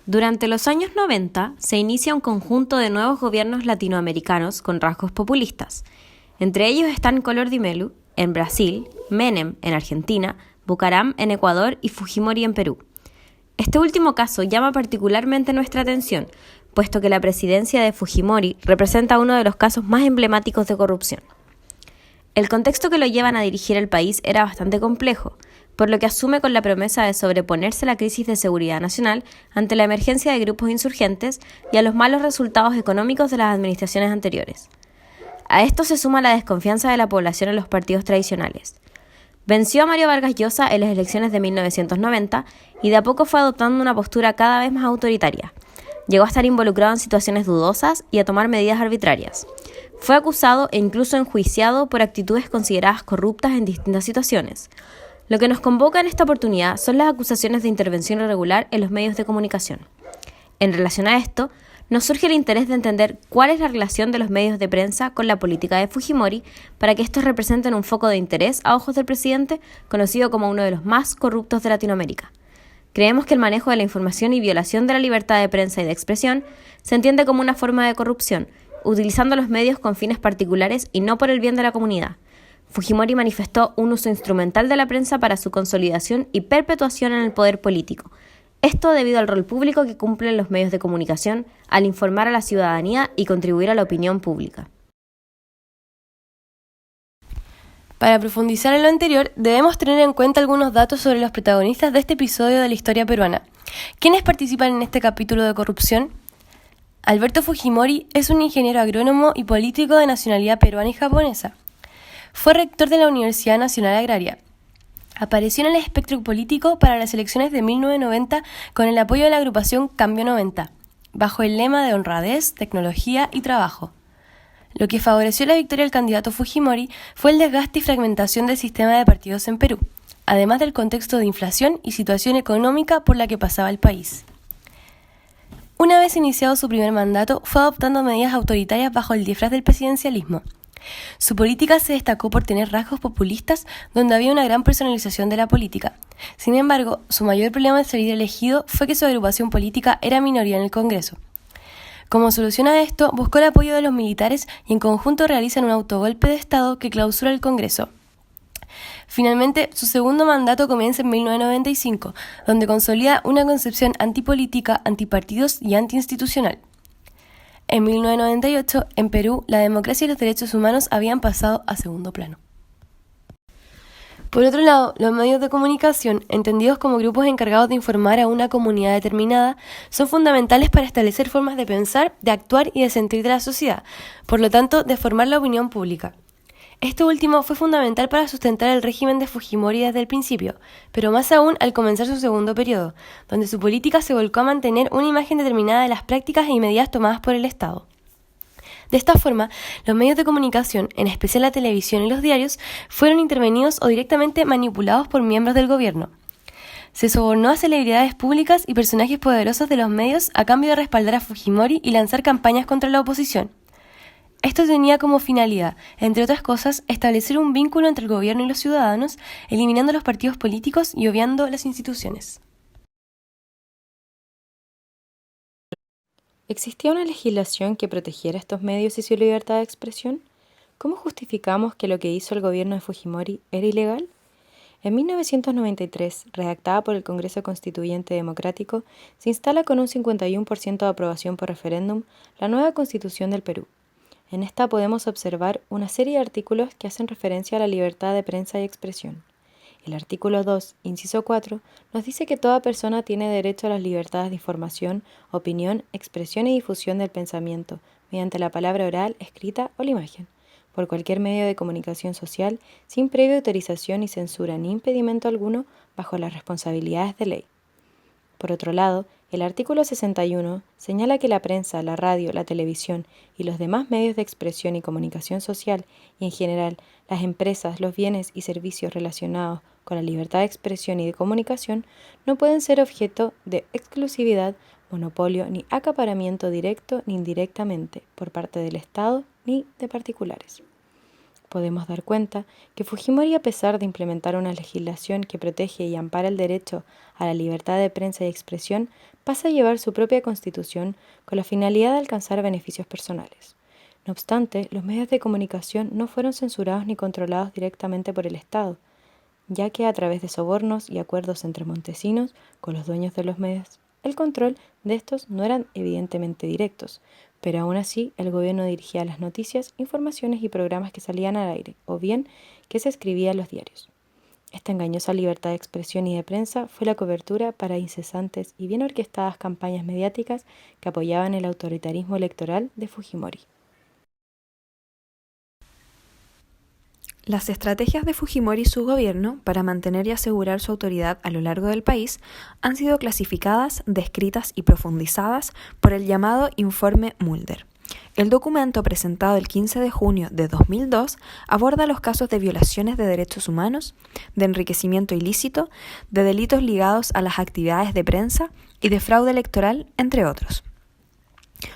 Durante los años 90 se inicia un conjunto de nuevos gobiernos latinoamericanos con rasgos populistas. Entre ellos están Collor de Mello en Brasil, Menem en Argentina, Bucaram en Ecuador y Fujimori en Perú. Este último caso llama particularmente nuestra atención, puesto que la presidencia de Fujimori representa uno de los casos más emblemáticos de corrupción. El contexto que lo llevan a dirigir el país era bastante complejo, por lo que asume con la promesa de sobreponerse a la crisis de seguridad nacional ante la emergencia de grupos insurgentes y a los malos resultados económicos de las administraciones anteriores. A esto se suma la desconfianza de la población en los partidos tradicionales. Venció a Mario Vargas Llosa en las elecciones de 1990 y de a poco fue adoptando una postura cada vez más autoritaria. Llegó a estar involucrado en situaciones dudosas y a tomar medidas arbitrarias. Fue acusado e incluso enjuiciado por actitudes consideradas corruptas en distintas situaciones. Lo que nos convoca en esta oportunidad son las acusaciones de intervención irregular en los medios de comunicación. En relación a esto, nos surge el interés de entender cuál es la relación de los medios de prensa con la política de Fujimori para que estos representen un foco de interés a ojos del presidente, conocido como uno de los más corruptos de Latinoamérica. Creemos que el manejo de la información y violación de la libertad de prensa y de expresión se entiende como una forma de corrupción, utilizando los medios con fines particulares y no por el bien de la comunidad. Fujimori manifestó un uso instrumental de la prensa para su consolidación y perpetuación en el poder político. Esto debido al rol público que cumplen los medios de comunicación al informar a la ciudadanía y contribuir a la opinión pública. Para profundizar en lo anterior, debemos tener en cuenta algunos datos sobre los protagonistas de este episodio de la historia peruana. ¿Quiénes participan en este capítulo de corrupción? Alberto Fujimori es un ingeniero agrónomo y político de nacionalidad peruana y japonesa. Fue rector de la Universidad Nacional Agraria. Apareció en el espectro político para las elecciones de 1990 con el apoyo de la agrupación Cambio 90, bajo el lema de honradez, tecnología y trabajo. Lo que favoreció la victoria del candidato Fujimori fue el desgaste y fragmentación del sistema de partidos en Perú, además del contexto de inflación y situación económica por la que pasaba el país. Una vez iniciado su primer mandato, fue adoptando medidas autoritarias bajo el disfraz del presidencialismo. Su política se destacó por tener rasgos populistas donde había una gran personalización de la política. Sin embargo, su mayor problema de salir elegido fue que su agrupación política era minoría en el Congreso. Como solución a esto, buscó el apoyo de los militares y en conjunto realizan un autogolpe de Estado que clausura el Congreso. Finalmente, su segundo mandato comienza en 1995, donde consolida una concepción antipolítica, antipartidos y antiinstitucional. En 1998, en Perú, la democracia y los derechos humanos habían pasado a segundo plano. Por otro lado, los medios de comunicación, entendidos como grupos encargados de informar a una comunidad determinada, son fundamentales para establecer formas de pensar, de actuar y de sentir de la sociedad, por lo tanto, de formar la opinión pública. Esto último fue fundamental para sustentar el régimen de Fujimori desde el principio, pero más aún al comenzar su segundo periodo, donde su política se volcó a mantener una imagen determinada de las prácticas y medidas tomadas por el Estado. De esta forma, los medios de comunicación, en especial la televisión y los diarios, fueron intervenidos o directamente manipulados por miembros del gobierno. Se sobornó a celebridades públicas y personajes poderosos de los medios a cambio de respaldar a Fujimori y lanzar campañas contra la oposición. Esto tenía como finalidad, entre otras cosas, establecer un vínculo entre el gobierno y los ciudadanos, eliminando los partidos políticos y obviando las instituciones. ¿Existía una legislación que protegiera estos medios y su libertad de expresión? ¿Cómo justificamos que lo que hizo el gobierno de Fujimori era ilegal? En 1993, redactada por el Congreso Constituyente Democrático, se instala con un 51% de aprobación por referéndum la nueva Constitución del Perú. En esta podemos observar una serie de artículos que hacen referencia a la libertad de prensa y expresión. El artículo 2, inciso 4, nos dice que toda persona tiene derecho a las libertades de información, opinión, expresión y difusión del pensamiento, mediante la palabra oral, escrita o la imagen, por cualquier medio de comunicación social, sin previa autorización ni censura ni impedimento alguno, bajo las responsabilidades de ley. Por otro lado, el artículo 61 señala que la prensa, la radio, la televisión y los demás medios de expresión y comunicación social, y en general las empresas, los bienes y servicios relacionados con la libertad de expresión y de comunicación, no pueden ser objeto de exclusividad, monopolio ni acaparamiento directo ni indirectamente por parte del Estado ni de particulares. podemos dar cuenta que Fujimori, a pesar de implementar una legislación que protege y ampara el derecho a la libertad de prensa y expresión, pasa a llevar su propia constitución con la finalidad de alcanzar beneficios personales. No obstante, los medios de comunicación no fueron censurados ni controlados directamente por el Estado, ya que a través de sobornos y acuerdos entre montesinos con los dueños de los medios, el control de estos no eran evidentemente directos, pero aún así el gobierno dirigía las noticias, informaciones y programas que salían al aire, o bien que se escribía en los diarios. Esta engañosa libertad de expresión y de prensa fue la cobertura para incesantes y bien orquestadas campañas mediáticas que apoyaban el autoritarismo electoral de Fujimori. Las estrategias de Fujimori y su gobierno para mantener y asegurar su autoridad a lo largo del país han sido clasificadas, descritas y profundizadas por el llamado Informe Mulder. El documento, presentado el 15 de junio de 2002, aborda los casos de violaciones de derechos humanos, de enriquecimiento ilícito, de delitos ligados a las actividades de prensa y de fraude electoral, entre otros.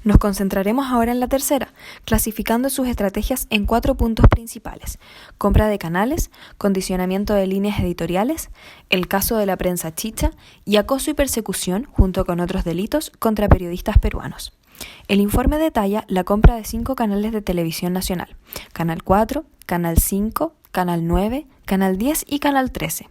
Nos concentraremos ahora en la tercera, clasificando sus estrategias en 4 puntos principales: compra de canales, condicionamiento de líneas editoriales, el caso de la prensa chicha y acoso y persecución, junto con otros delitos, contra periodistas peruanos. El informe detalla la compra de 5 canales de televisión nacional: Canal 4, Canal 5, Canal 9, Canal 10 y Canal 13.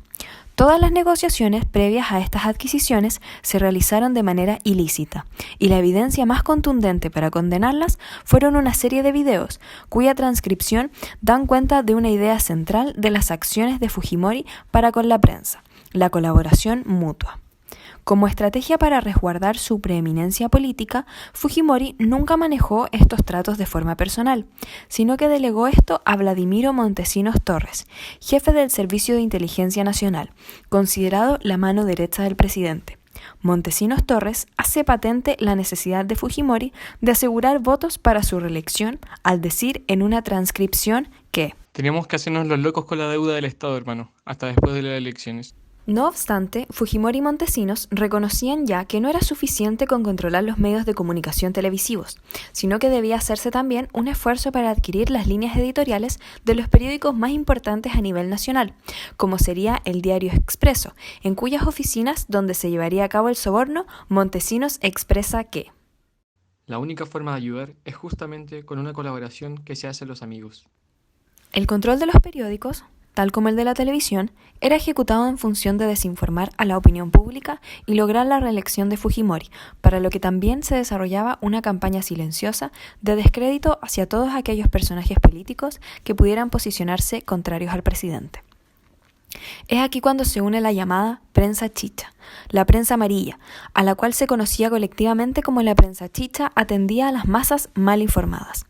Todas las negociaciones previas a estas adquisiciones se realizaron de manera ilícita, y la evidencia más contundente para condenarlas fueron una serie de videos, cuya transcripción dan cuenta de una idea central de las acciones de Fujimori para con la prensa: la colaboración mutua. Como estrategia para resguardar su preeminencia política, Fujimori nunca manejó estos tratos de forma personal, sino que delegó esto a Vladimiro Montesinos Torres, jefe del Servicio de Inteligencia Nacional, considerado la mano derecha del presidente. Montesinos Torres hace patente la necesidad de Fujimori de asegurar votos para su reelección al decir en una transcripción que tenemos que hacernos los locos con la deuda del Estado, hermano, hasta después de las elecciones. No obstante, Fujimori y Montesinos reconocían ya que no era suficiente con controlar los medios de comunicación televisivos, sino que debía hacerse también un esfuerzo para adquirir las líneas editoriales de los periódicos más importantes a nivel nacional, como sería el Diario Expreso, en cuyas oficinas donde se llevaría a cabo el soborno, Montesinos expresa que la única forma de ayudar es justamente con una colaboración que se hace a los amigos. El control de los periódicos, tal como el de la televisión, era ejecutado en función de desinformar a la opinión pública y lograr la reelección de Fujimori, para lo que también se desarrollaba una campaña silenciosa de descrédito hacia todos aquellos personajes políticos que pudieran posicionarse contrarios al presidente. Es aquí cuando se une la llamada prensa chicha, la prensa amarilla, a la cual se conocía colectivamente como la prensa chicha, atendía a las masas mal informadas.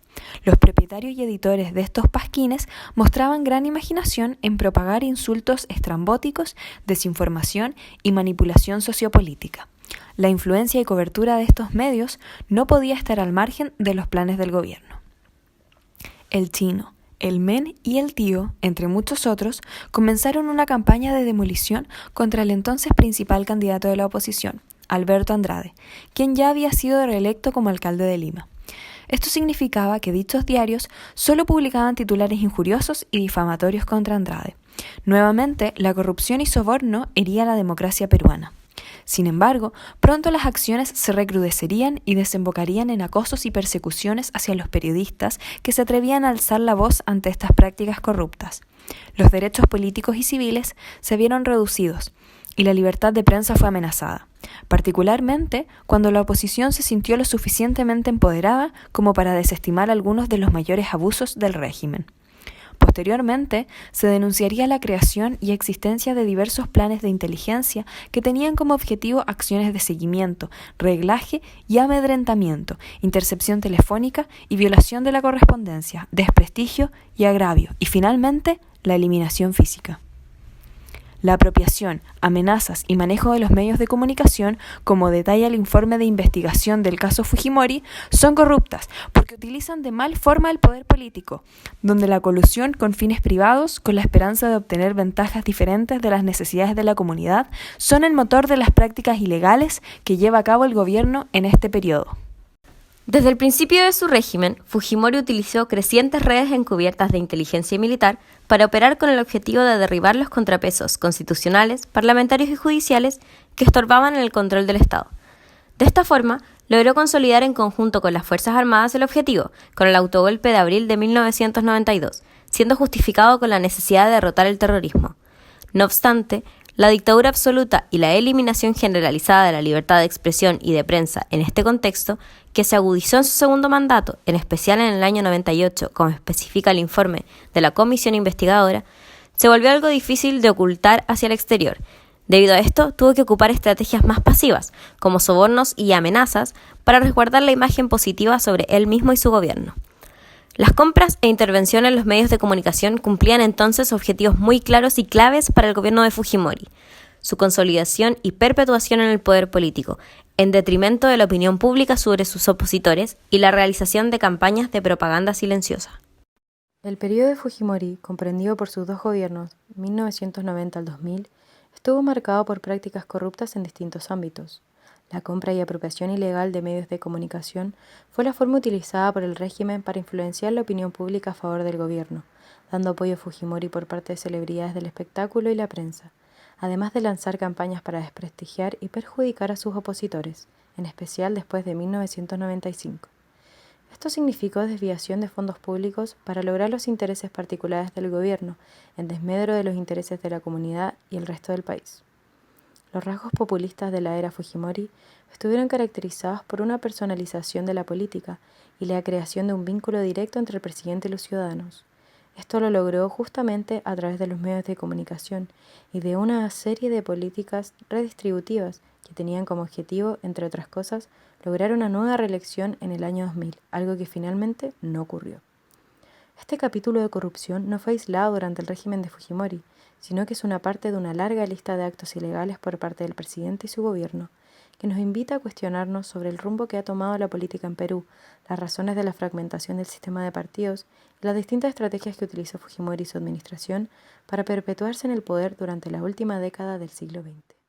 Los propietarios y editores de estos pasquines mostraban gran imaginación en propagar insultos estrambóticos, desinformación y manipulación sociopolítica. La influencia y cobertura de estos medios no podía estar al margen de los planes del gobierno. El Chino, el Men y el Tío, entre muchos otros, comenzaron una campaña de demolición contra el entonces principal candidato de la oposición, Alberto Andrade, quien ya había sido reelecto como alcalde de Lima. Esto significaba que dichos diarios solo publicaban titulares injuriosos y difamatorios contra Andrade. Nuevamente, la corrupción y soborno hería la democracia peruana. Sin embargo, pronto las acciones se recrudecerían y desembocarían en acosos y persecuciones hacia los periodistas que se atrevían a alzar la voz ante estas prácticas corruptas. Los derechos políticos y civiles se vieron reducidos y la libertad de prensa fue amenazada, particularmente cuando la oposición se sintió lo suficientemente empoderada como para desestimar algunos de los mayores abusos del régimen. Posteriormente, se denunciaría la creación y existencia de diversos planes de inteligencia que tenían como objetivo acciones de seguimiento, reglaje y amedrentamiento, intercepción telefónica y violación de la correspondencia, desprestigio y agravio, y finalmente, la eliminación física. La apropiación, amenazas y manejo de los medios de comunicación, como detalla el informe de investigación del caso Fujimori, son corruptas porque utilizan de mal forma el poder político, donde la colusión con fines privados, con la esperanza de obtener ventajas diferentes de las necesidades de la comunidad, son el motor de las prácticas ilegales que lleva a cabo el gobierno en este periodo. Desde el principio de su régimen, Fujimori utilizó crecientes redes encubiertas de inteligencia militar para operar con el objetivo de derribar los contrapesos constitucionales, parlamentarios y judiciales que estorbaban en el control del Estado. De esta forma, logró consolidar en conjunto con las Fuerzas Armadas el objetivo, con el autogolpe de abril de 1992, siendo justificado con la necesidad de derrotar el terrorismo. No obstante, la dictadura absoluta y la eliminación generalizada de la libertad de expresión y de prensa en este contexto, que se agudizó en su segundo mandato, en especial en el año 98, como especifica el informe de la comisión investigadora, se volvió algo difícil de ocultar hacia el exterior. Debido a esto, tuvo que ocupar estrategias más pasivas, como sobornos y amenazas, para resguardar la imagen positiva sobre él mismo y su gobierno. Las compras e intervención en los medios de comunicación cumplían entonces objetivos muy claros y claves para el gobierno de Fujimori: su consolidación y perpetuación en el poder político, en detrimento de la opinión pública sobre sus opositores, y la realización de campañas de propaganda silenciosa. El periodo de Fujimori, comprendido por sus dos gobiernos, 1990 al 2000, estuvo marcado por prácticas corruptas en distintos ámbitos. La compra y apropiación ilegal de medios de comunicación fue la forma utilizada por el régimen para influenciar la opinión pública a favor del gobierno, dando apoyo a Fujimori por parte de celebridades del espectáculo y la prensa, además de lanzar campañas para desprestigiar y perjudicar a sus opositores, en especial después de 1995. Esto significó desviación de fondos públicos para lograr los intereses particulares del gobierno, en desmedro de los intereses de la comunidad y el resto del país. Los rasgos populistas de la era Fujimori estuvieron caracterizados por una personalización de la política y la creación de un vínculo directo entre el presidente y los ciudadanos. Esto lo logró justamente a través de los medios de comunicación y de una serie de políticas redistributivas que tenían como objetivo, entre otras cosas, lograr una nueva reelección en el año 2000, algo que finalmente no ocurrió. Este capítulo de corrupción no fue aislado durante el régimen de Fujimori, sino que es una parte de una larga lista de actos ilegales por parte del presidente y su gobierno, que nos invita a cuestionarnos sobre el rumbo que ha tomado la política en Perú, las razones de la fragmentación del sistema de partidos y las distintas estrategias que utilizó Fujimori y su administración para perpetuarse en el poder durante la última década del siglo XX.